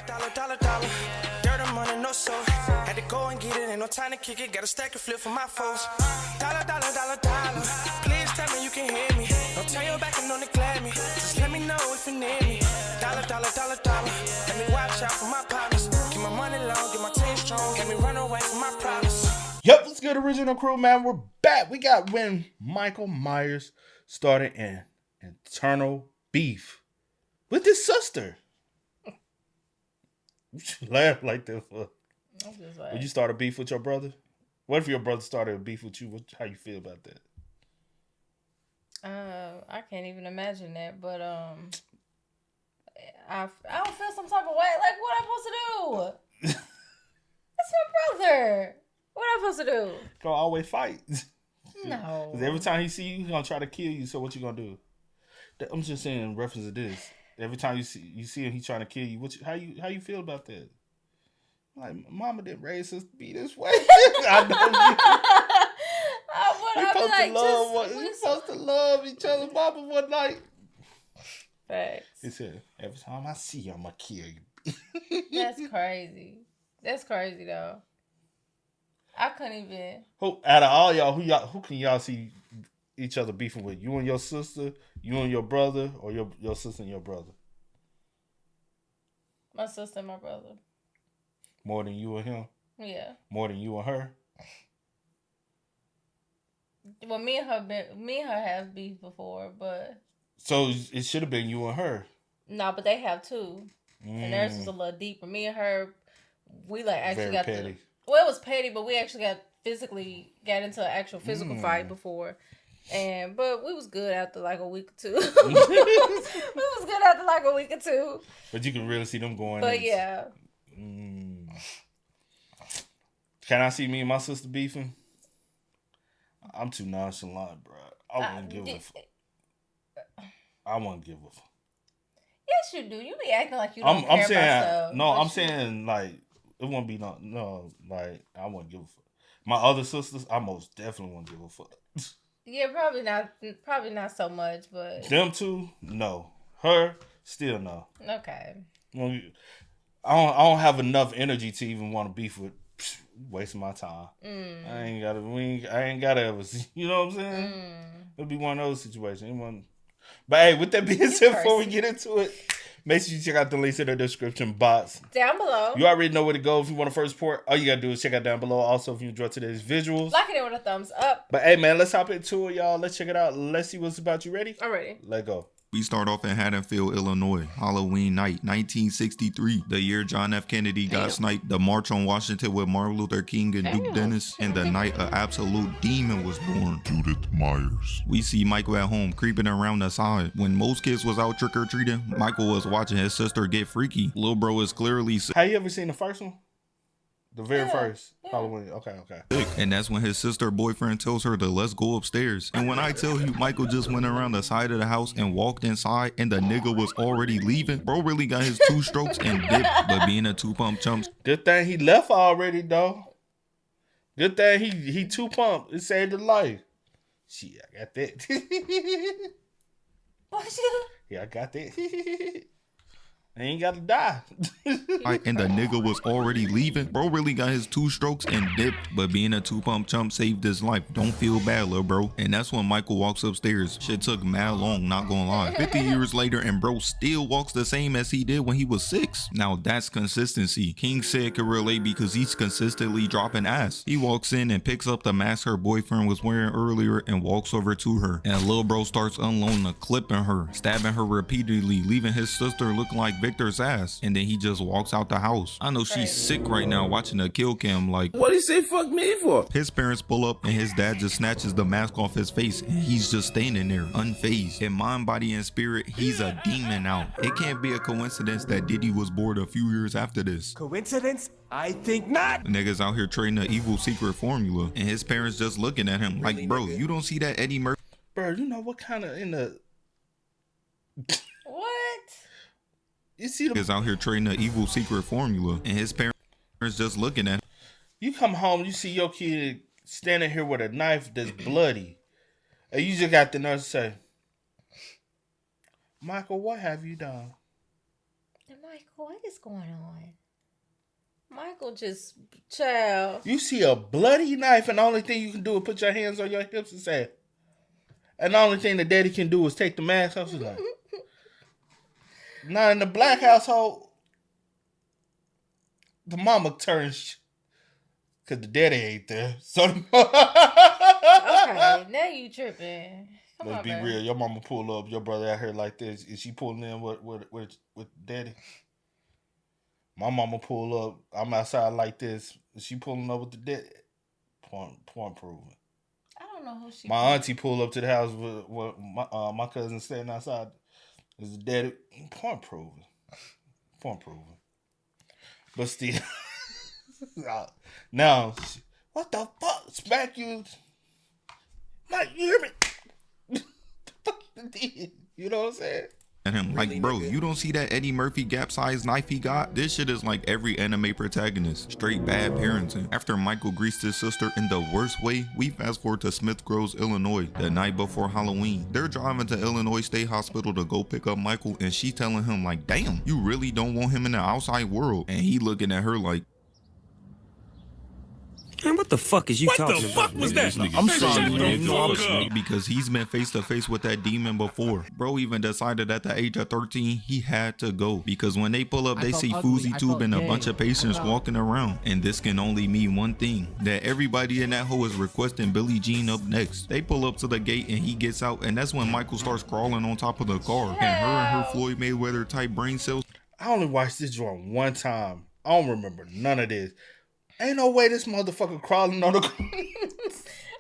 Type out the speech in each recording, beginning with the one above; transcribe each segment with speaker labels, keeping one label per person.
Speaker 1: dollar. Dirt and money, no soul. Had to go and get it, ain't no time to kick it. Got a stack of flip for my foes. Dollar. Please tell me you can hear me. Don't turn your back and don't neglect me. Just let me know if you need me. Dollar. Let me watch out for my partners. Keep my money long, get my team strong. Let me run away from my problems.
Speaker 2: Yep, what's good, original crew, man? We're back. We got when Michael Myers started an internal beef with his sister. You should laugh like that for. Would you start a beef with your brother? What if your brother started a beef with you? How you feel about that?
Speaker 3: I can't even imagine that, but I don't feel some type of way. Like, what am I supposed to do? That's my brother. What am I supposed to do?
Speaker 2: Gonna always fight.
Speaker 3: No.
Speaker 2: Because every time he see you, he's gonna try to kill you. So what you gonna do? I'm just saying in reference to this. Every time you see him, he's trying to kill you. How you feel about that? Like, mama didn't raise us to be this way. I know we're supposed to love each other. Mama was like,
Speaker 3: facts.
Speaker 2: He said, every time I see you, I'm gonna kill you.
Speaker 3: That's crazy. That's crazy though. I couldn't even.
Speaker 2: Who out of all y'all, who can y'all see each other beefing with? You and your sister, you and your brother, or your sister and your brother?
Speaker 3: My sister and my brother.
Speaker 2: More than you and him?
Speaker 3: Yeah.
Speaker 2: More than you and her?
Speaker 3: Well, me and her have beef before, but.
Speaker 2: So it should have been you and her.
Speaker 3: No, but they have too. And theirs was a little deeper. Me and her, we like actually got petty. Well, it was petty, but we actually got into an actual physical fight before. But we was good after like a week or two.
Speaker 2: But you can really see them going.
Speaker 3: But yeah.
Speaker 2: Can I see me and my sister beefing? I'm too nonchalant, bro. I wouldn't give a fuck. I wouldn't give a fuck.
Speaker 3: Yes, you do. You be acting like you don't care about stuff.
Speaker 2: No, I'm saying like it won't be no like I wouldn't give a fuck. My other sisters, I most definitely won't give a fuck.
Speaker 3: Yeah, probably not so much, but
Speaker 2: them two, no. Her, still no.
Speaker 3: Okay.
Speaker 2: I don't have enough energy to even want to beef with. Wasting my time. I ain't gotta ever see. You know what I'm saying? It'll be one of those situations. But hey, with that being said, before we get into it, make sure you check out the links in the description box.
Speaker 3: Down below.
Speaker 2: You already know where to go if you want to first support. All you gotta do is check out down below. Also, if you enjoyed today's visuals,
Speaker 3: like it with a thumbs up.
Speaker 2: But hey, man, let's hop into it, y'all. Let's check it out. Let's see what's about. You ready?
Speaker 3: I'm ready.
Speaker 2: Let's go.
Speaker 4: We start off in Haddonfield, Illinois, Halloween night, 1963, the year John F. Kennedy got sniped, the March on Washington with Martin Luther King and Duke Dennis, and the night an absolute demon was born, Judith Myers. We see Michael at home creeping around the side. When most kids was out trick-or-treating, Michael was watching his sister get freaky. Lil bro is clearly sick.
Speaker 2: Have you ever seen the first one? The very first Halloween. Okay.
Speaker 4: And that's when his sister boyfriend tells her to let's go upstairs. And when I tell you Michael just went around the side of the house and walked inside and the nigga was already leaving, bro really got his 2 strokes and dipped. But being a 2-pump chump.
Speaker 2: Good thing he left already though. Good thing he 2-pumped. It saved his life. Shit, I got that. Yeah, I got that. I ain't got to die.
Speaker 4: And the nigga was already leaving. Bro really got his 2 strokes and dipped. But being a 2-pump chump saved his life. Don't feel bad, lil' bro. And that's when Michael walks upstairs. Shit took mad long, not gonna lie. 50 years later and bro still walks the same as he did when he was 6. Now that's consistency. King said could relate because he's consistently dropping ass. He walks in and picks up the mask her boyfriend was wearing earlier and walks over to her. And lil' bro starts unloading a clip in her, stabbing her repeatedly, leaving his sister looking like Victor's ass, and then he just walks out the house. I know she's sick right now watching the kill cam like,
Speaker 5: what he say fuck me for?
Speaker 4: His parents pull up and his dad just snatches the mask off his face and he's just standing there unfazed. In mind, body, and spirit, he's a demon now. It can't be a coincidence that Diddy was born a few years after this.
Speaker 5: Coincidence? I think not.
Speaker 4: The nigga's out here trading the evil secret formula and his parents just looking at him like, bro, you don't see that Eddie Murphy?
Speaker 2: Bro, you know what kind of in the...
Speaker 3: What?
Speaker 2: You see
Speaker 4: the... is out here trading the evil secret formula and his parents just looking at him.
Speaker 2: You come home, you see your kid standing here with a knife that's bloody. And you just got the nerve to say, Michael, what have you done?
Speaker 3: Am Michael, what is going on? Michael just, child.
Speaker 2: You see a bloody knife, and the only thing you can do is put your hands on your hips and say, and the only thing the daddy can do is take the mask off. She's like, now in the black household, the mama turns because the daddy ain't there. So
Speaker 3: Okay, now you tripping. Come
Speaker 2: let's
Speaker 3: on,
Speaker 2: be
Speaker 3: man.
Speaker 2: real. Your mama pull up, your brother out here like this. Is she pulling in with daddy? My mama pull up. I'm outside like this. Is she pulling up with the daddy? Point proven.
Speaker 3: I don't know who she.
Speaker 2: My auntie pull up to the house with my cousin standing outside. Is the daddy? Point proven. Point proven. But still, now, what the fuck? Smack you? Like, you hear me? You know what I'm saying?
Speaker 4: And him like, bro, you don't see that Eddie Murphy gap-sized knife he got? This shit is like every anime protagonist. Straight bad parenting. After Michael greased his sister in the worst way, we fast forward to Smith Groves, Illinois, the night before Halloween. They're driving to Illinois State Hospital to go pick up Michael, and she telling him like, damn, you really don't want him in the outside world. And he looking at her like,
Speaker 5: Man, what the fuck is you talking about?
Speaker 6: What the fuck was that?
Speaker 4: I'm sorry, because he's been face to face with that demon before. Bro even decided at the age of 13 he had to go, because when they pull up they see Fousey Tube and a bunch of patients walking around, and this can only mean one thing, that everybody in that hole is requesting Billie Jean up next. They pull up to the gate and he gets out, and that's when Michael starts crawling on top of the car, and her Floyd Mayweather type brain cells.
Speaker 2: I only watched this joint one time. I don't remember none of this. Ain't no way this motherfucker crawling on the.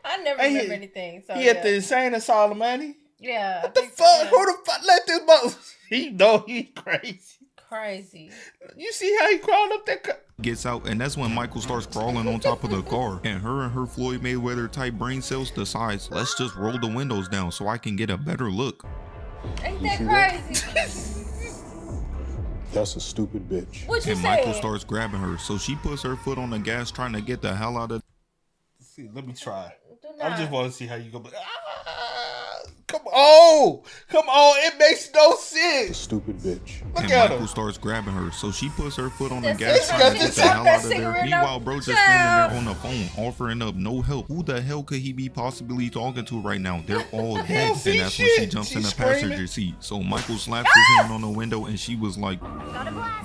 Speaker 3: I never remember anything. So
Speaker 2: he at the insane asylum, man. He.
Speaker 3: Yeah.
Speaker 2: What the fuck? Who the fuck let this mother? He know he crazy.
Speaker 3: Crazy.
Speaker 2: You see how he crawled up that?
Speaker 4: Gets out, and that's when Michael starts crawling on top of the car, and her Floyd Mayweather type brain cells decides, let's just roll the windows down so I can get a better look.
Speaker 3: Ain't that crazy?
Speaker 7: That's a stupid bitch.
Speaker 3: What you
Speaker 4: And
Speaker 3: say?
Speaker 4: Michael starts grabbing her, so she puts her foot on the gas trying to get the hell out of.
Speaker 2: See, let me try.
Speaker 3: Do not.
Speaker 2: I just want to see how you go. Come on, it makes no sense.
Speaker 7: Stupid bitch.
Speaker 2: Look
Speaker 4: And
Speaker 2: at
Speaker 4: Michael
Speaker 2: him.
Speaker 4: starts grabbing her, so she puts her foot on the
Speaker 3: That's
Speaker 4: gas trying to get the hell out of there.
Speaker 3: cigarette
Speaker 4: Meanwhile,
Speaker 3: up.
Speaker 4: bro just standing there on the phone, offering up no help. Who the hell could he be possibly talking to right now? They're all dead. And
Speaker 2: see
Speaker 4: that's when she
Speaker 2: shit.
Speaker 4: jumps in
Speaker 2: She's
Speaker 4: the passenger
Speaker 2: screaming.
Speaker 4: seat. So Michael slaps his hand on the window, and she was like,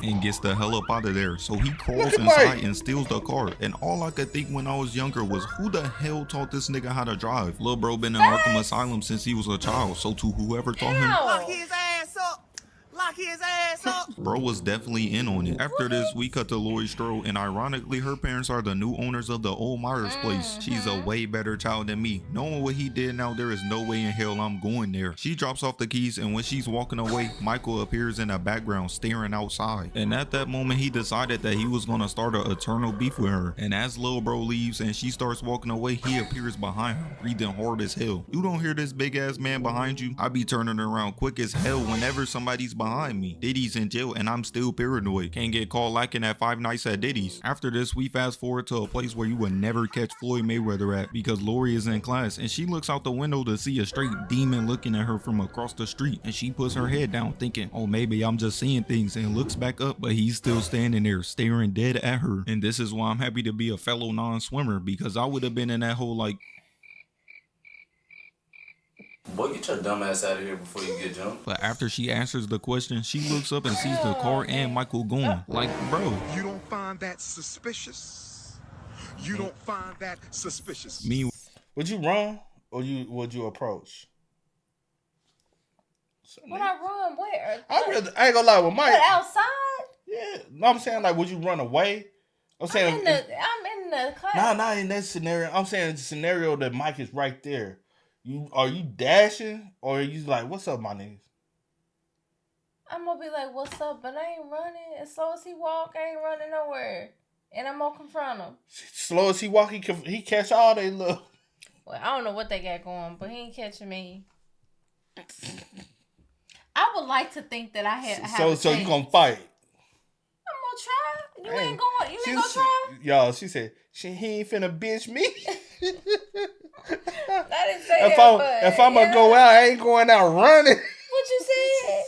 Speaker 4: and gets the hell up out of there. So he crawls
Speaker 2: Look at
Speaker 4: inside
Speaker 2: Mike.
Speaker 4: and steals the car. And all I could think when I was younger was, who the hell taught this nigga how to drive? Lil bro been in Arkham Asylum since he was a child. So to whoever taught him,
Speaker 3: Ow.
Speaker 6: His ass up. Lock his ass up.
Speaker 4: bro was definitely in on it. After this, we cut to Lori Strode, and ironically, her parents are the new owners of the old Myers place. She's a way better child than me. Knowing what he did now, there is no way in hell I'm going there. She drops off the keys, and when she's walking away, Michael appears in the background staring outside. And at that moment, he decided that he was gonna start an eternal beef with her. And as Lil Bro leaves and she starts walking away, he appears behind her, breathing hard as hell. You don't hear this big ass man behind you? I be turning around quick as hell whenever somebody's behind me. Diddy's in jail and I'm still paranoid. Can't get caught lacking at 5 nights at Diddy's. After this, we fast forward to a place where you would never catch Floyd Mayweather at, because Lori is in class and she looks out the window to see a straight demon looking at her from across the street, and she puts her head down thinking, oh, maybe I'm just seeing things, and looks back up, but he's still standing there staring dead at her. And this is why I'm happy to be a fellow non-swimmer, because I would have been in that whole like,
Speaker 8: Boy, get your dumb ass out of here before you get jumped.
Speaker 4: but after she answers the question, she looks up and sees the car and Michael going. Like, bro.
Speaker 9: You don't find that suspicious? You don't find that suspicious?
Speaker 4: Me.
Speaker 2: Would you run or would you approach?
Speaker 3: When I run, where?
Speaker 2: I ain't gonna lie with Mike.
Speaker 3: But outside?
Speaker 2: Yeah, no, I'm saying like, would you run away? I'm saying
Speaker 3: I'm in the class.
Speaker 2: not in that scenario. I'm saying the scenario that Mike is right there. Are you dashing or are you like, what's up, my niggas?
Speaker 3: I'm gonna be like, what's up? But I ain't running. As slow as he walk, I ain't running nowhere. And I'm gonna confront him.
Speaker 2: Slow as he walk, he catch all they look.
Speaker 3: Well, I don't know what they got going, but he ain't catching me. I would like to think that I have.
Speaker 2: So you gonna fight?
Speaker 3: I'm gonna try. You ain't gonna try?
Speaker 2: Y'all, she said he ain't finna bitch me.
Speaker 3: I didn't say that.
Speaker 2: If I'm gonna go out, I ain't going out running.
Speaker 3: What you said?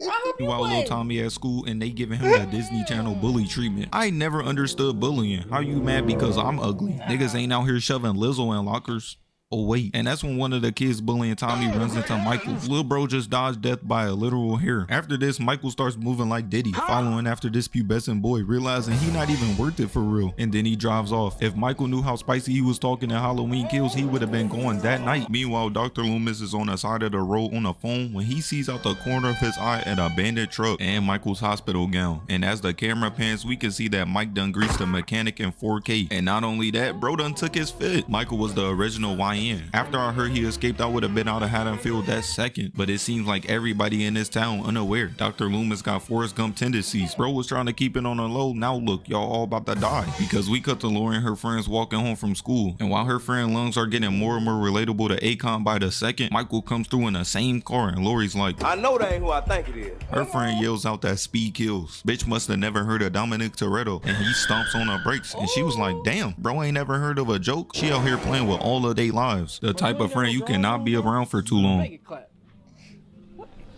Speaker 3: I hope
Speaker 4: Meanwhile, little Tommy at school and they giving him the Disney Channel bully treatment. I never understood bullying. How you mad because I'm ugly? Niggas ain't out here shoving Lizzo in lockers. Oh wait, and that's when one of the kids bullying Tommy runs into Michael. Lil bro just dodged death by a literal hair. After this, Michael starts moving like Diddy, following after this pubescent boy, realizing he not even worth it for real. And then he drives off. If Michael knew how spicy he was talking in Halloween Kills, he would have been going that night. Meanwhile, Dr. Loomis is on the side of the road on the phone when he sees out the corner of his eye an abandoned truck and Michael's hospital gown. And as the camera pans, we can see that Mike done greased the mechanic in 4K. And not only that, bro done took his fit. Michael was the original YN. After I heard he escaped, I would have been out of Haddonfield that second, but it seems like everybody in this town unaware. Dr. Loomis got Forrest Gump tendencies. Bro was trying to keep it on the low. Now look, y'all all about to die. Because we cut to Lori and her friends walking home from school, and while her friend lungs are getting more and more relatable to Akon by the second, Michael comes through in the same car and Lori's like,
Speaker 6: I know that ain't who I think it is.
Speaker 4: her friend yells out that speed kills. Bitch must have never heard of Dominic Toretto, and he stomps on her brakes, and she was like, damn, bro ain't never heard of a joke. She out here playing with all of their lives. The type of friend you cannot be around for too long.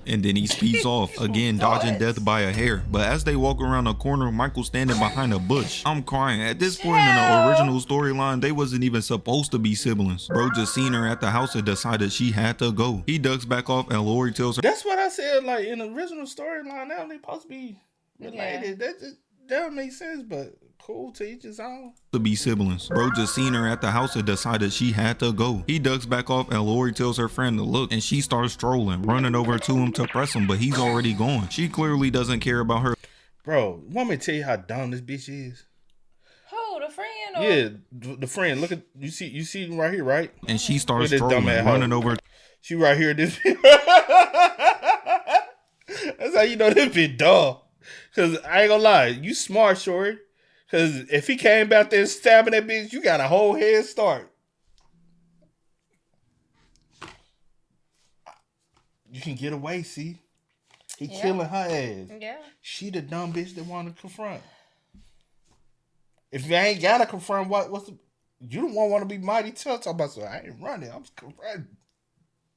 Speaker 4: And then he speeds off, again dodging death by a hair. But as they walk around the corner, Michael's standing behind a bush. I'm crying. At this point in the original storyline, they wasn't even supposed to be siblings. Bro just seen her at the house and decided she had to go. He ducks back off and Lori tells her,
Speaker 2: that's what I said, like in the original storyline, now they supposed to be related. That don't make sense, but cool, to each his own.
Speaker 4: To be siblings. Bro just seen her at the house and decided she had to go. He ducks back off and Lori tells her friend to look, and she starts strolling, running over to him to press him, but he's already gone. She clearly doesn't care about her.
Speaker 2: Bro, want me to tell you how dumb this bitch is?
Speaker 3: Who, the friend? Or?
Speaker 2: Yeah, the friend. Look at you see right here, right?
Speaker 4: And she starts strolling, running over.
Speaker 2: She right here. This. That's how you know this bitch dumb. Cause I ain't gonna lie, you smart, shorty. Cause if he came back there stabbing that bitch, you got a whole head start. You can get away, see? He killing her ass.
Speaker 3: Yeah.
Speaker 2: She the dumb bitch that want to confront. If you ain't gotta confront, what's the? You don't want to be mighty tough. Talk about, so I ain't running. I'm confronting.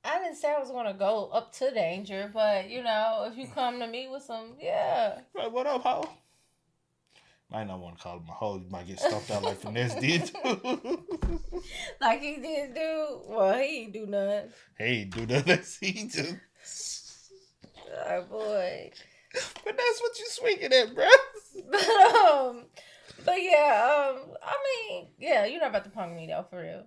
Speaker 3: I didn't say I was gonna go up to danger, but you know, if you come to me with some,
Speaker 2: Right, what up, ho? Might not want to call him a hoe. You might get stumped out like Finesse did too.
Speaker 3: Like he did do. Well, he ain't do nothing.
Speaker 2: He ain't do nothing. He just.
Speaker 3: Oh boy.
Speaker 2: But that's what you swinging at, bro.
Speaker 3: But yeah, I mean, yeah, you're not about to punk me though, for real.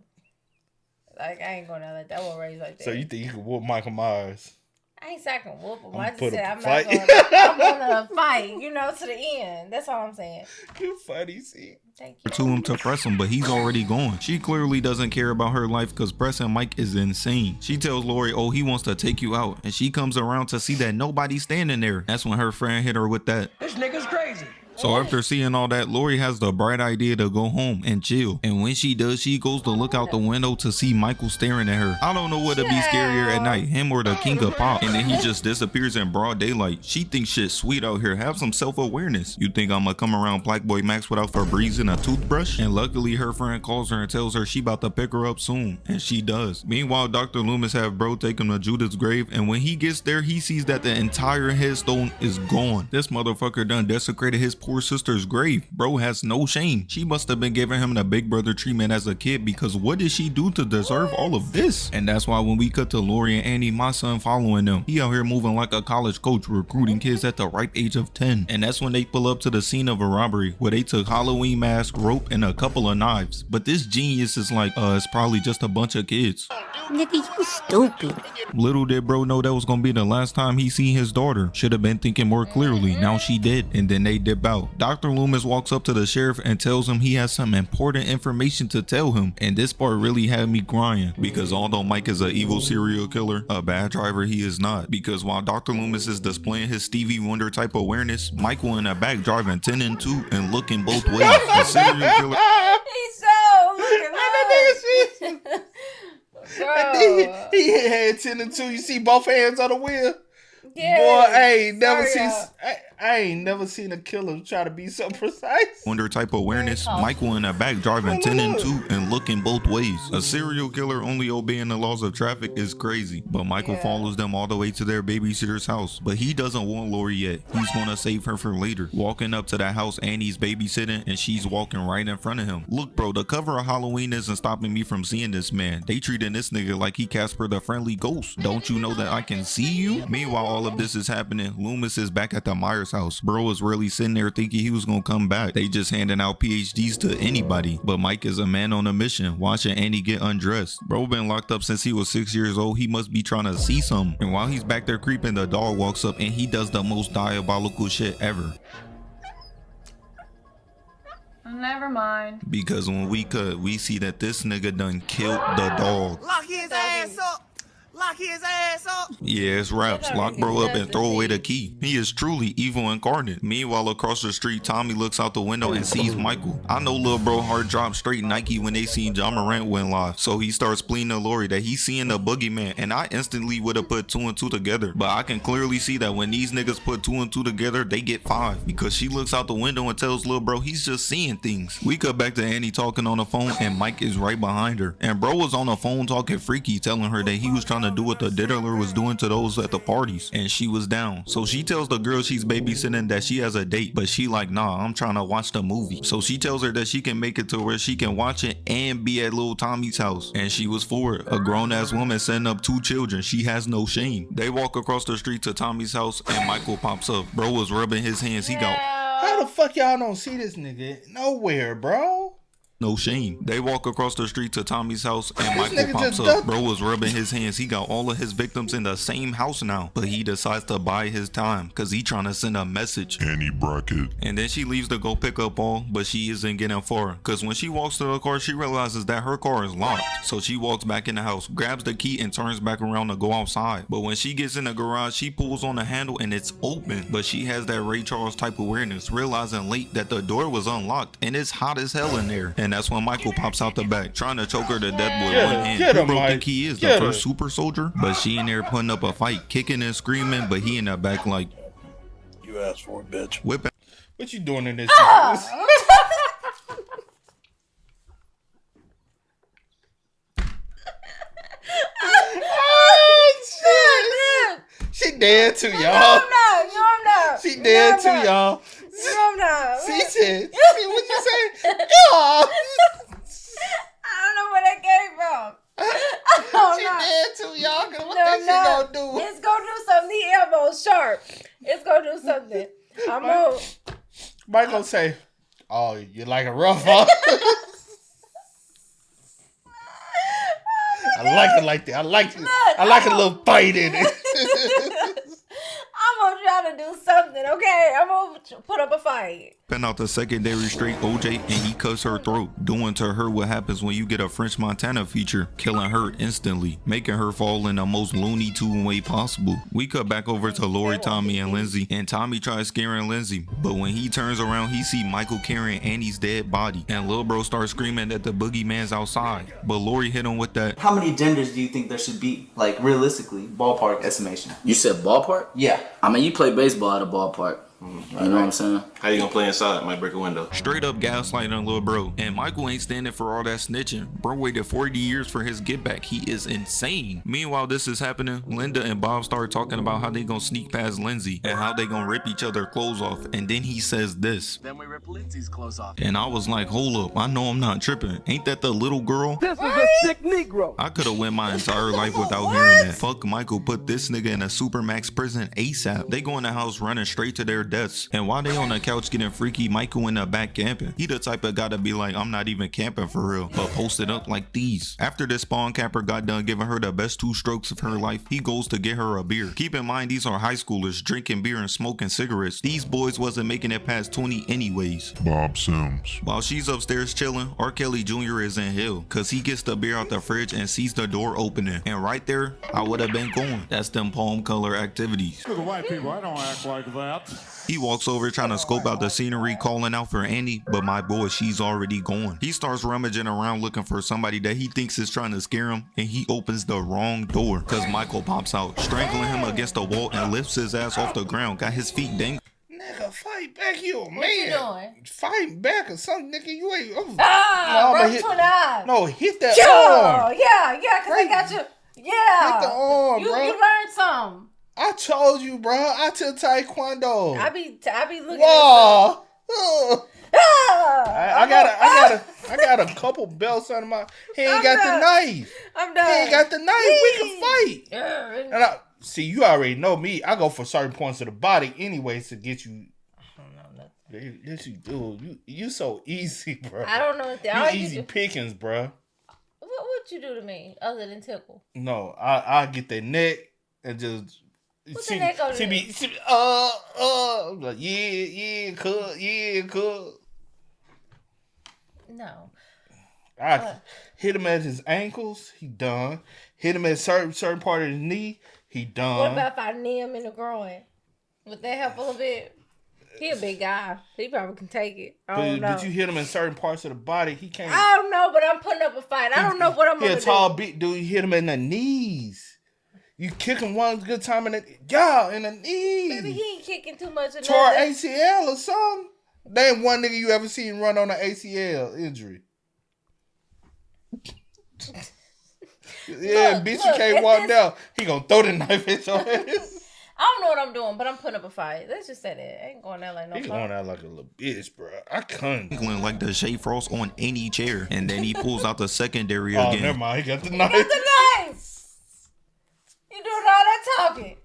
Speaker 3: Like, I ain't gonna let that one raise like that.
Speaker 2: So you think you can whoop Michael Myers?
Speaker 3: I ain't saying I can whoop him.
Speaker 2: I'm
Speaker 3: I just said I'm
Speaker 2: fight.
Speaker 3: not gonna fight, you know, to the end. That's all I'm saying.
Speaker 2: You funny, see?
Speaker 3: Thank you.
Speaker 4: To him to press him, but he's already gone. She clearly doesn't care about her life because pressing Mike is insane. She tells Lori, oh, he wants to take you out, and she comes around to see that nobody's standing there. That's when her friend hit her with that.
Speaker 6: This nigga's crazy.
Speaker 4: So after seeing all that, Lori has the bright idea to go home and chill. And when she does, she goes to look out the window to see Michael staring at her. I don't know what would be scarier at night, him or the king of pop. And then he just disappears in broad daylight. She thinks shit's sweet out here. Have some self-awareness. You think I'm gonna come around Black Boy Max without Febreze and a toothbrush? And luckily her friend calls her and tells her she about to pick her up soon. And she does. Meanwhile, Dr. Loomis have bro take him to Judith's grave. And when he gets there, he sees that the entire headstone is gone. This motherfucker done desecrated his poor sister's grave. Bro has no shame. She must have been giving him the big brother treatment as a kid, because what did she do to deserve all of this? And that's why when we cut to Lori and Annie, my son following them, he out here moving like a college coach, recruiting kids at the ripe age of 10. And that's when they pull up to the scene of a robbery where they took Halloween mask, rope, and a couple of knives. But this genius is like, it's probably just a bunch of kids.
Speaker 5: Nigga, you stupid.
Speaker 4: Little did bro know that was gonna be the last time he seen his daughter. Should have been thinking more clearly. Now she did. And then they dip out. Dr. Loomis walks up to the sheriff and tells him he has some important information to tell him. And this part really had me crying, because although Mike is an evil serial killer, a bad driver he is not. Because while Dr. Loomis is displaying his Stevie Wonder type awareness, Michael in the back driving 10 and 2 and looking both ways. The serial killer.
Speaker 3: He's so looking like. Bro.
Speaker 2: He had 10 and 2. You see both hands on the wheel?
Speaker 3: Yeah.
Speaker 2: Boy, I ain't never seen. I ain't never seen a killer try to be so precise.
Speaker 4: Under type awareness, Michael in the back driving 10 and 2 and looking both ways. A serial killer only obeying the laws of traffic is crazy, but Michael follows them all the way to their babysitter's house. But he doesn't want Lori yet. He's gonna save her for later. Walking up to the house, Annie's babysitting and she's walking right in front of him. Look bro, the cover of Halloween isn't stopping me from seeing this man. They treating this nigga like he Casper the Friendly Ghost. Don't you know that I can see you? Meanwhile, all of this is happening. Loomis is back at the Myers house. Bro is really sitting there thinking he was gonna come back. They just handing out PhDs to anybody. But Mike is a man on a mission, watching Annie get undressed. Bro been locked up since he was 6 years old. He must be trying to see something. And while he's back there creeping, the dog walks up and he does the most diabolical shit ever.
Speaker 10: Never mind.
Speaker 4: Because when we cut, we see that this nigga done killed the dog.
Speaker 6: Lock his ass up. Lock his ass up.
Speaker 4: Yeah, it's raps. Lock bro up and throw away the key. He is truly evil incarnate. Meanwhile, across the street, Tommy looks out the window and sees Michael. I know little bro heart dropped straight Nike when they seen John Morant went live. So he starts pleading to Lori that he's seeing the boogeyman. And I instantly would have put 2 and 2 together. But I can clearly see that when these niggas put 2 and 2 together, they get 5. Because she looks out the window and tells little bro he's just seeing things. We cut back to Annie talking on the phone and Mike is right behind her. And bro was on the phone talking freaky, telling her that he was trying to do what the diddler was doing to those at the parties, and she was down. So she tells the girl she's babysitting that she has a date, but she like, nah, I'm trying to watch the movie. So she tells her that she can make it to where she can watch it and be at little Tommy's house, and she was for it. A grown-ass woman setting up 2 children. She has no shame. They walk across the street to Tommy's house and Michael pops up. Bro was rubbing his hands. He got,
Speaker 2: how the fuck y'all don't see this nigga nowhere, bro?
Speaker 4: no shame. They walk across the street to Tommy's house and Michael pops up. Bro was rubbing his hands. He got all of his victims in the same house now, but he decides to buy his time because he trying to send a message.
Speaker 9: Annie Brackett.
Speaker 4: And then she leaves to go pick up all, but she isn't getting far because when she walks to the car, she realizes that her car is locked. So she walks back in the house, grabs the key and turns back around to go outside. But when she gets in the garage, she pulls on the handle and it's open, but she has that Ray Charles type awareness, realizing late that the door was unlocked and it's hot as hell in there. And that's when Michael pops out the back, trying to choke her to death with one hand. Who bro think he is, the first super soldier? But she in there putting up a fight, kicking and screaming, but he in the back like,
Speaker 7: You asked for it, bitch.
Speaker 4: Whipping.
Speaker 2: What you doing in this? Oh, shit. She dead too, y'all.
Speaker 3: I'm not.
Speaker 2: She dead too, y'all.
Speaker 3: I'm not.
Speaker 2: She said, what you say? Yeah.
Speaker 3: I don't know where that came from.
Speaker 2: She dead too, y'all. What
Speaker 3: No,
Speaker 2: that she gonna do?
Speaker 3: It's gonna do something. The elbow's sharp. It's gonna do something. I'm on.
Speaker 2: Mike gonna say, oh, you like a rough, huh? I like it like that. I like a little fight in it.
Speaker 3: I'm gonna try to do something, okay? I'm gonna put up a fight.
Speaker 4: Pen out the secondary straight OJ and he cuts her throat, doing to her what happens when you get a French Montana feature, killing her instantly, making her fall in the most Looney Tune way possible. We cut back over to Lori, Tommy, and Lindsay, and Tommy tries scaring Lindsay, but when he turns around, he see Michael carrying Annie's dead body, and Lil Bro starts screaming that the boogeyman's outside, but Lori hit him with that.
Speaker 11: How many genders do you think there should be, like realistically, ballpark estimation?
Speaker 8: You said ballpark?
Speaker 11: Yeah.
Speaker 8: I mean, you play baseball at a ballpark. You know what I'm saying?
Speaker 6: How you gonna play inside? Might break a window.
Speaker 4: Straight up gaslighting Lil Bro. And Michael ain't standing for all that snitching. Bro waited 40 years for his get back. He is insane. Meanwhile, this is happening. Linda and Bob start talking about how they gonna sneak past Lindsay and how they gonna rip each other clothes off. And then he says this.
Speaker 6: Then we rip Lindsay's clothes off.
Speaker 4: And I was like, hold up. I know I'm not tripping. Ain't that the little girl?
Speaker 6: This is a sick Negro.
Speaker 4: I could have went my entire life without hearing that. Fuck Michael put this nigga in a supermax prison ASAP. They go in the house running straight to their deaths. And while they on the couch getting freaky, Michael in the back camping. He the type of guy to be like, I'm not even camping for real, but posted up like these. After this spawn camper got done giving her the best 2 strokes of her life, he goes to get her a beer. Keep in mind, these are high schoolers drinking beer and smoking cigarettes. These boys wasn't making it past 20 anyways.
Speaker 9: Bob Sims.
Speaker 4: While she's upstairs chilling, R. Kelly Jr. is in hell because he gets the beer out the fridge and sees the door opening. And right there, I would have been going. That's them palm color activities.
Speaker 12: To the white people, I don't act like that.
Speaker 4: He walks over trying to scope out the scenery, calling out for Annie, but my boy, she's already gone. He starts rummaging around looking for somebody that he thinks is trying to scare him, and he opens the wrong door because Michael pops out, strangling him against the wall and lifts his ass off the ground, got his feet dangling.
Speaker 2: Nigga, fight back. You a man.
Speaker 3: What you doing?
Speaker 2: Fight back or something, nigga. You ain't.
Speaker 3: Brush 29.
Speaker 2: No, hit that arm.
Speaker 3: Yeah, because I got you. Yeah.
Speaker 2: Hit the arm, bro.
Speaker 3: You learned something.
Speaker 2: I told you, bro. I took Taekwondo.
Speaker 3: I be looking
Speaker 2: Whoa.
Speaker 3: at
Speaker 2: I got a couple belts under my. He ain't got the knife.
Speaker 3: I'm done.
Speaker 2: He ain't got the knife. We can fight. And see, you already know me. I go for certain points of the body anyways to get you.
Speaker 3: I don't know nothing.
Speaker 2: Yes, you do. You so easy, bro.
Speaker 3: I don't know.
Speaker 2: You easy pickings, bro.
Speaker 3: What you do to me other than tickle?
Speaker 2: No, I get that neck and just.
Speaker 3: What's the neck on
Speaker 2: I'm like, yeah, cool.
Speaker 3: No.
Speaker 2: I hit him at his ankles, he done. Hit him at certain part of his knee, he done.
Speaker 3: What about if I knee him in the groin? Would that help a little bit? He a big guy. He probably can take it. I don't know.
Speaker 2: But you hit him in certain parts of the body, he can't.
Speaker 3: I don't know, but I'm putting up a fight. I don't know what I'm going to do.
Speaker 2: He a tall, big dude. You hit him in the knees. You kick him one good time in the knees.
Speaker 3: Maybe he ain't kicking too much.
Speaker 2: Tore ACL or something. There ain't one nigga you ever seen run on an ACL injury. Yeah, bitch, you can't walk down. He gonna throw the knife at your head.
Speaker 3: I don't know what I'm doing, but I'm putting up a fight. Let's just say that. I ain't going out like no.
Speaker 2: He going out like a little bitch, bro. I couldn't.
Speaker 4: He went like the Shea Frost on any chair, and then he pulls out the secondary again.
Speaker 2: Oh, never mind. He got the knife.
Speaker 3: He got the knife. You doing all that talking?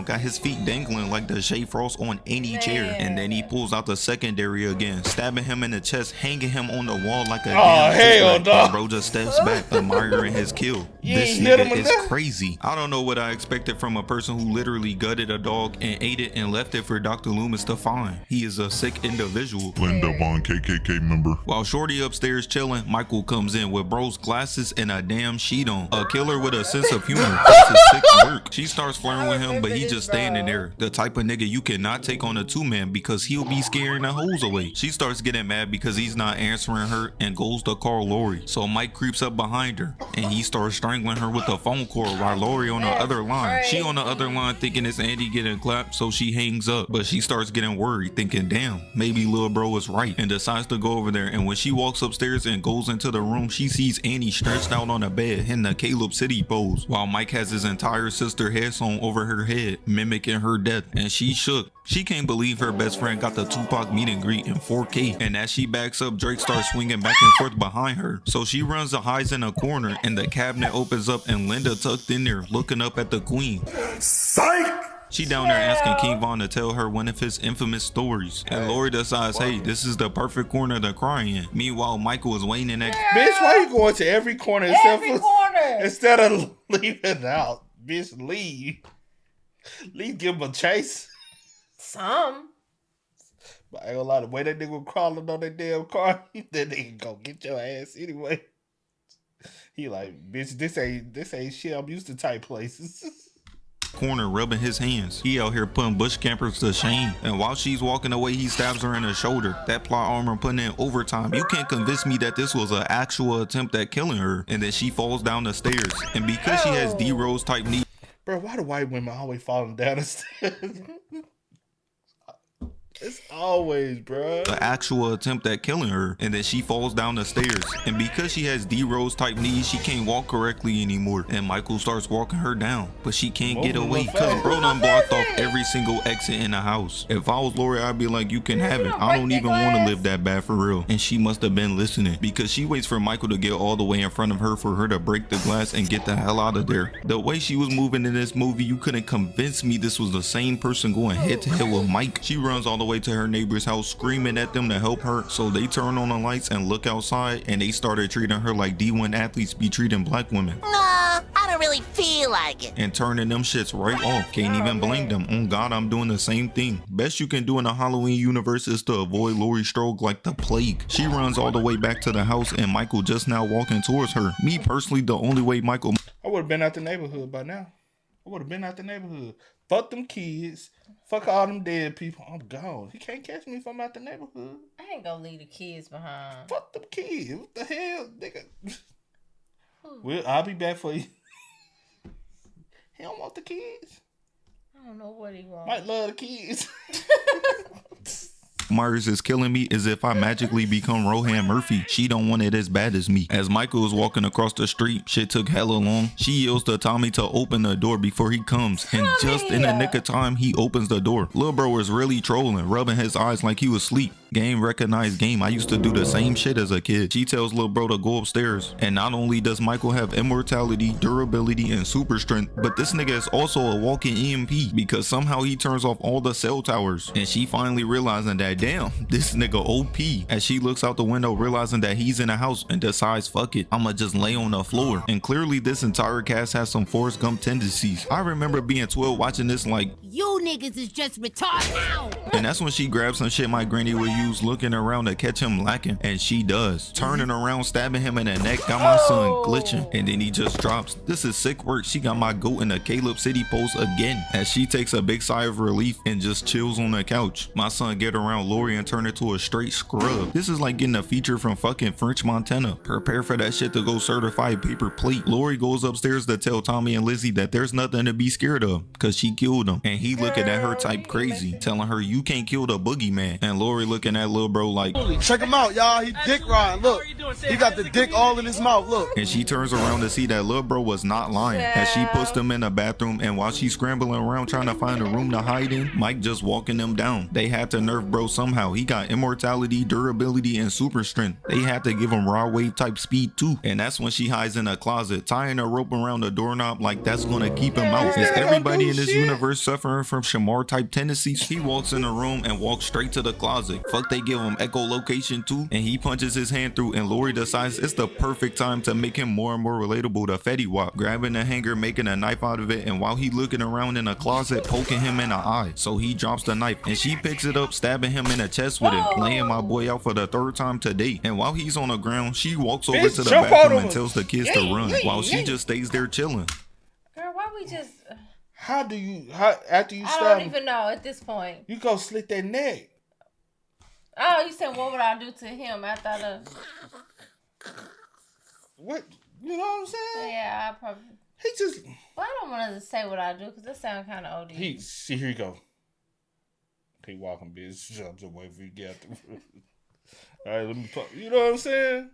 Speaker 4: Got his feet dangling like the Shea Frost on any chair, and then he pulls out the secondary again, stabbing him in the chest, hanging him on the wall like a damn
Speaker 2: hell no.
Speaker 4: Bro just steps back, admiring his kill. This nigga is crazy. I don't know what I expected from a person who literally gutted a dog and ate it and left it for Dr. Loomis to find. He is a sick individual.
Speaker 13: Linda Vaughn, KKK member.
Speaker 4: While Shorty upstairs chilling, Michael comes in with bro's glasses and a damn sheet on. A killer with a sense of humor. This is sick work. She starts flirting with him, but he just standing there. The type of nigga you cannot take on a two-man because he'll be scaring the hoes away. She starts getting mad because he's not answering her and goes to call Lori. So Mike creeps up behind her and he starts strangling her with the phone cord while Lori on the other line. She on the other line thinking it's Andy getting clapped, so she hangs up. But she starts getting worried, thinking, damn, maybe little bro is right, and decides to go over there. And when she walks upstairs and goes into the room, she sees Annie stretched out on the bed in the Caleb City pose, while Mike has his entire sister hair sewn over her head, mimicking her death, and she shook. She can't believe her best friend got the Tupac meet and greet in 4K. And as she backs up, Drake starts swinging back and forth behind her. So she runs and hides in a corner, and the cabinet opens up and Linda tucked in there looking up at the queen.
Speaker 13: Psych!
Speaker 4: She down there asking King Von to tell her one of his infamous stories. And Lori decides, hey, this is the perfect corner to cry in. Meanwhile, Michael is waiting in that...
Speaker 2: Bitch, why you going to every corner instead of leaving it out? Bitch, leave. Leave, give him a chase.
Speaker 3: Some.
Speaker 2: But I ain't gonna lie, the way that nigga crawling on that damn car, that nigga gonna get your ass anyway. He like, bitch, this ain't shit I'm used to tight places.
Speaker 4: Corner rubbing his hands. He out here putting bush campers to shame. And while she's walking away, he stabs her in the shoulder. That plot armor putting in overtime. You can't convince me that this was an actual attempt at killing her. And then she falls down the stairs. And because she has D-Rose type knee.
Speaker 2: Bro, why do white women always falling down the stairs? It's always, bro.
Speaker 4: The actual attempt at killing her, and then she falls down the stairs. And because she has D-Rose type knees, she can't walk correctly anymore. And Michael starts walking her down, but she can't get away because bro done blocked off every single exit in the house. If I was Lori, I'd be like, you can have it. I don't even want to live that bad for real. And she must have been listening because she waits for Michael to get all the way in front of her for her to break the glass and get the hell out of there. The way she was moving in this movie, you couldn't convince me this was the same person going head to head with Mike. She runs all the way to her neighbor's house screaming at them to help her, so they turn on the lights and look outside, and they started treating her like D1 athletes be treating black women.
Speaker 5: Nah, I don't really feel like it.
Speaker 4: And turning them shits right off. Can't even blame them. On God, I'm doing the same thing. Best you can do in the Halloween universe is to avoid Laurie Strode like the plague. She runs all the way back to the house, and Michael just now walking towards her. Me personally, the only way Michael...
Speaker 2: I would have been out the neighborhood by now. Fuck them kids. Fuck all them dead people. I'm gone. He can't catch me if I'm out the neighborhood.
Speaker 3: I ain't gonna leave the kids behind.
Speaker 2: Fuck them kids. What the hell, nigga? Well, I'll be back for you. He don't want the kids.
Speaker 3: I don't know what he wants.
Speaker 2: Might love the kids.
Speaker 4: Myers is killing me as if I magically become Rohan Murphy. She don't want it as bad as me. As Michael is walking across the street, shit took hella long. She yells to Tommy to open the door before he comes. And just in the nick of time, he opens the door. Lil bro is really trolling, rubbing his eyes like he was asleep. Game recognized game. I used to do the same shit as a kid. She tells Lil bro to go upstairs. And not only does Michael have immortality, durability, and super strength, but this nigga is also a walking EMP because somehow he turns off all the cell towers. And she finally realizing that, damn, this nigga OP. As she looks out the window realizing that he's in a house and decides, fuck it, I'ma just lay on the floor. And clearly this entire cast has some Forrest Gump tendencies. I remember being 12 watching this like,
Speaker 5: you niggas is just retarded now.
Speaker 4: And that's when she grabs some shit my granny would use looking around to catch him lacking. And she does. Turning around, stabbing him in the neck, got my son glitching. And then he just drops. This is sick work. She got my goat in the Caleb City pose again. As she takes a big sigh of relief and just chills on the couch. My son get around Lori and turn into a straight scrub. This is like getting a feature from fucking French Montana. Prepare for that shit to go certified paper plate. Lori goes upstairs to tell Tommy and Lizzie that there's nothing to be scared of because she killed him. And he looking at her type crazy, telling her you can't kill the boogeyman. And Lori looking at Lil bro like,
Speaker 6: check him out, y'all. He dick riding. Look, he got the dick all in his mouth. Look.
Speaker 4: And she turns around to see that Lil bro was not lying. As she puts them in the bathroom, and while she's scrambling around trying to find a room to hide in, Mike just walking them down. They had to nerf bro somehow. He got immortality, durability, and super strength. They had to give him raw wave type speed too. And that's when she hides in a closet, tying a rope around the doorknob like that's gonna keep him out. Is everybody in this universe suffering from Shamar type tendencies? He walks in the room and walks straight to the closet. Fuck, they give him echolocation too, and he punches his hand through, and Lori decides it's the perfect time to make him more and more relatable to Fetty Wap, grabbing a hanger, making a knife out of it, and while he looking around in a closet, poking him in the eye. So he drops the knife, and she picks it up, stabbing him in the chest with it, laying my boy out for the third time today. And while he's on the ground, she walks over to the bathroom and tells the kids to run, while she just stays there chilling.
Speaker 3: Girl, why we just...
Speaker 2: How after you stab
Speaker 3: I don't even know at this point.
Speaker 2: You go slit that neck.
Speaker 3: Oh, you said what would I do to him after the...
Speaker 2: What? You know what I'm saying?
Speaker 3: Yeah, I probably...
Speaker 2: He just...
Speaker 3: Well, I don't want to say what I do because that sounds kind of OD.
Speaker 2: See, here you go. Keep walking, bitch. Jump away for you get through. All right, let me put, you know what I'm saying?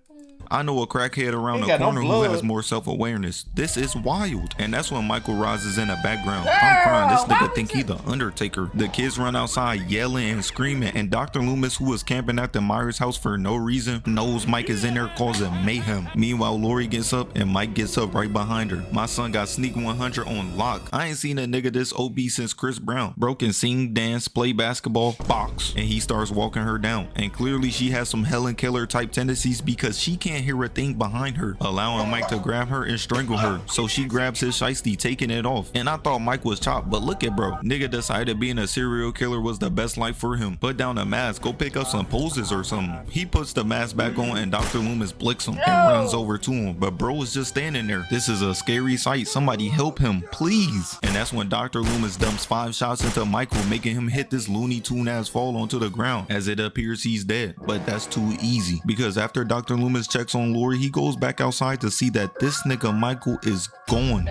Speaker 4: I know a crackhead around the corner who has more self-awareness. This is wild. And that's when Michael rises in the background. I'm crying. This nigga think he the Undertaker. The kids run outside yelling and screaming, and Dr. Loomis, who was camping at the Myers house for no reason, knows Mike is in there causing mayhem. Meanwhile, Lori gets up and Mike gets up right behind her. My son got Sneak 100 on lock. I ain't seen a nigga this OB since Chris Brown. Bro can sing, dance, play basketball, box, and he starts walking her down. And clearly she has some Helen Keller type tendencies because she can't hear a thing behind her, allowing Mike to grab her and strangle her. So she grabs his shiesty, taking it off. And I thought Mike was chopped, but look at bro. Nigga decided being a serial killer was the best life for him. Put down a mask, go pick up some poses or something. He puts the mask back on and Dr. Loomis blicks him and runs over to him, but bro is just standing there. This is a scary sight. Somebody help him, please. And that's when Dr. Loomis dumps 5 shots into Michael, making him hit this Looney Tune ass fall onto the ground as it appears he's dead. But that's too easy because after Dr. Loomis checks on Lori, he goes back outside to see that this nigga Michael is gone.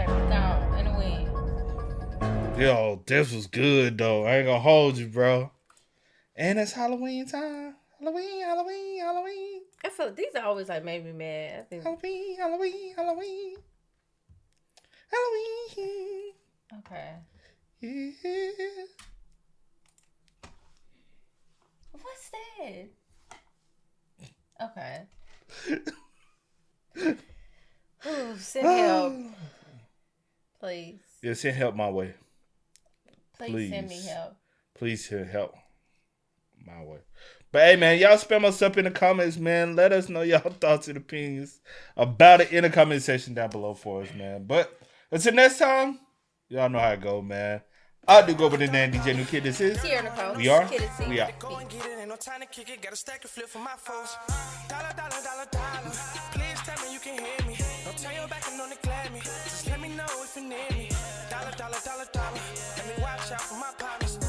Speaker 2: Yo, this was good though. I ain't gonna hold you, bro. And it's Halloween time. Halloween.
Speaker 3: I feel these are always like made me mad. I think
Speaker 2: Halloween.
Speaker 3: Okay.
Speaker 2: Yeah.
Speaker 3: What's that? Okay. Ooh, send help. Please.
Speaker 2: Yeah, send help my way.
Speaker 3: Please send me help.
Speaker 2: Please send help my way. But hey, man, y'all spam us up in the comments, man. Let us know y'all thoughts and opinions about it in the comment section down below for us, man. But until next time, y'all know how it go, man. I do go by the name DJ New Kid. This is We are.
Speaker 1: Go and get it, ain't no time to kick it. Got a stack of flip for my foes. Dollar. Please tell me you can hear me. Don't turn your back and don't neglect me. Just let me know if you need me. Dollar. Let me watch out for my partners.